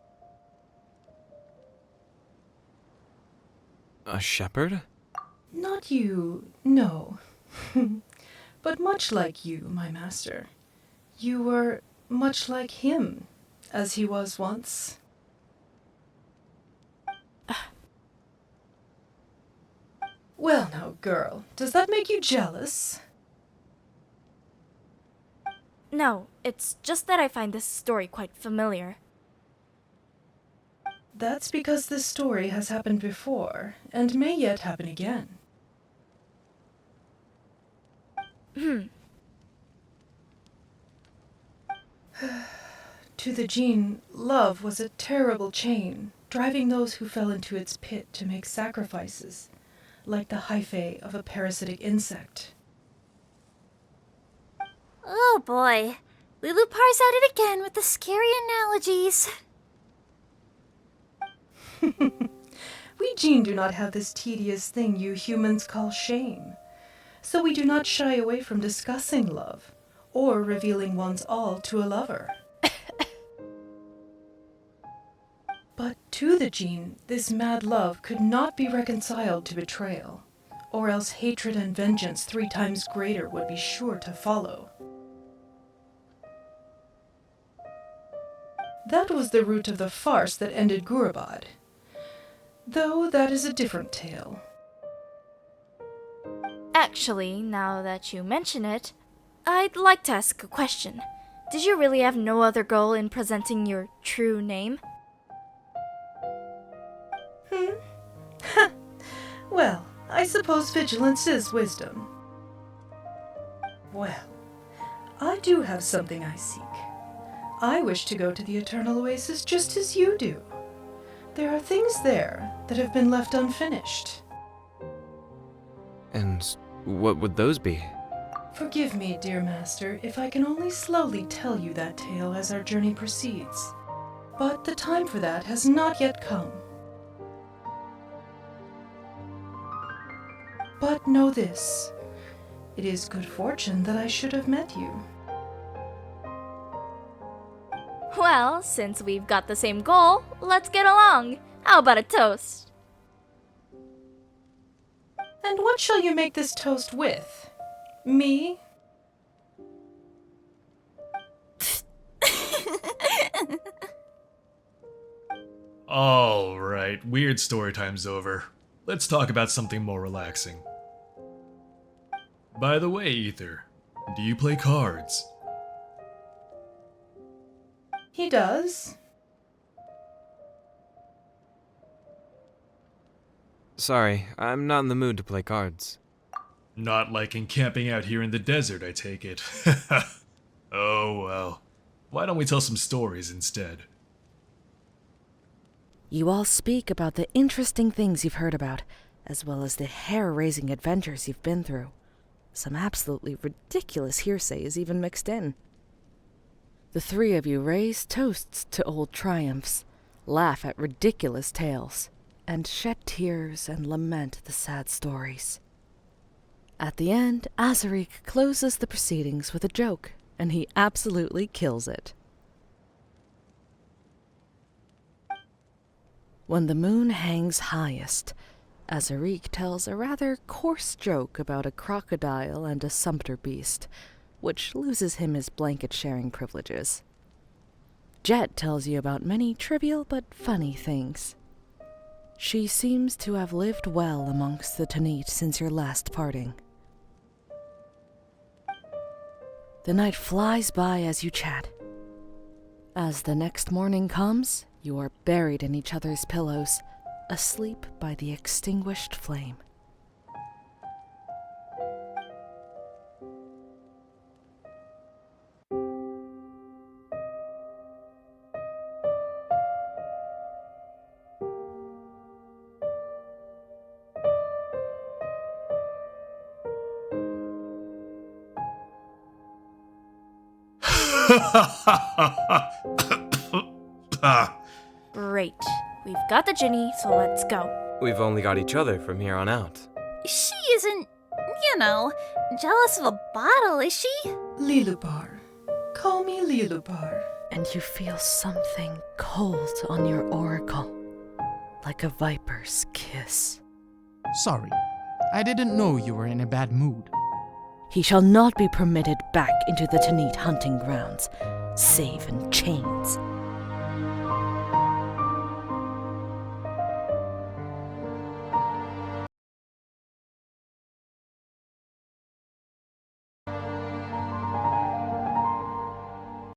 A shepherd? Not you, no. But much like you, my master. You were much like him, as he was once. Well now, girl, does that make you jealous? No, it's just that I find this story quite familiar. That's because this story has happened before, and may yet happen again. To the Jean, love was a terrible chain, driving those who fell into its pit to make sacrifices, like the hyphae of a parasitic insect. Oh boy. Liloupar's at it again with the scary analogies. We Jean do not have this tedious thing you humans call shame, so we do not shy away from discussing love, or revealing one's all to a lover. But to the Jean, this mad love could not be reconciled to betrayal, or else hatred and vengeance 3 times greater would be sure to follow. That was the root of the farce that ended Gurabad, though that is a different tale. Actually, now that you mention it, I'd like to ask a question. Did you really have no other goal in presenting your true name? Well, I suppose vigilance is wisdom. Well, I do have something I seek. I wish to go to the Eternal Oasis just as you do. There are things there that have been left unfinished. And what would those be? Forgive me, dear master, if I can only slowly tell you that tale as our journey proceeds. But the time for that has not yet come. But know this, it is good fortune that I should have met you. Well, since we've got the same goal, let's get along. How about a toast? And what shall you make this toast with? Me? Alright, weird story time's over. Let's talk about something more relaxing. By the way, Aether, do you play cards? He does. Sorry, I'm not in the mood to play cards. Not liking camping out here in the desert, I take it. Oh well. Why don't we tell some stories instead? You all speak about the interesting things you've heard about, as well as the hair-raising adventures you've been through. Some absolutely ridiculous hearsay is even mixed in. The 3 of you raise toasts to old triumphs, laugh at ridiculous tales, and shed tears and lament the sad stories. At the end, Azariq closes the proceedings with a joke, and he absolutely kills it. When the moon hangs highest, Azariq tells a rather coarse joke about a crocodile and a sumpter beast, which loses him his blanket-sharing privileges. Jeht tells you about many trivial but funny things. She seems to have lived well amongst the Tanit since your last parting. The night flies by as you chat. As the next morning comes, you are buried in each other's pillows, asleep by the extinguished flame. Great. We've got the Ginny, so let's go. We've only got each other from here on out. She isn't, jealous of a bottle, is she? Liloupar. Call me Liloupar. And you feel something cold on your auricle, like a viper's kiss. Sorry. I didn't know you were in a bad mood. He shall not be permitted back into the Tanit hunting grounds, save in chains.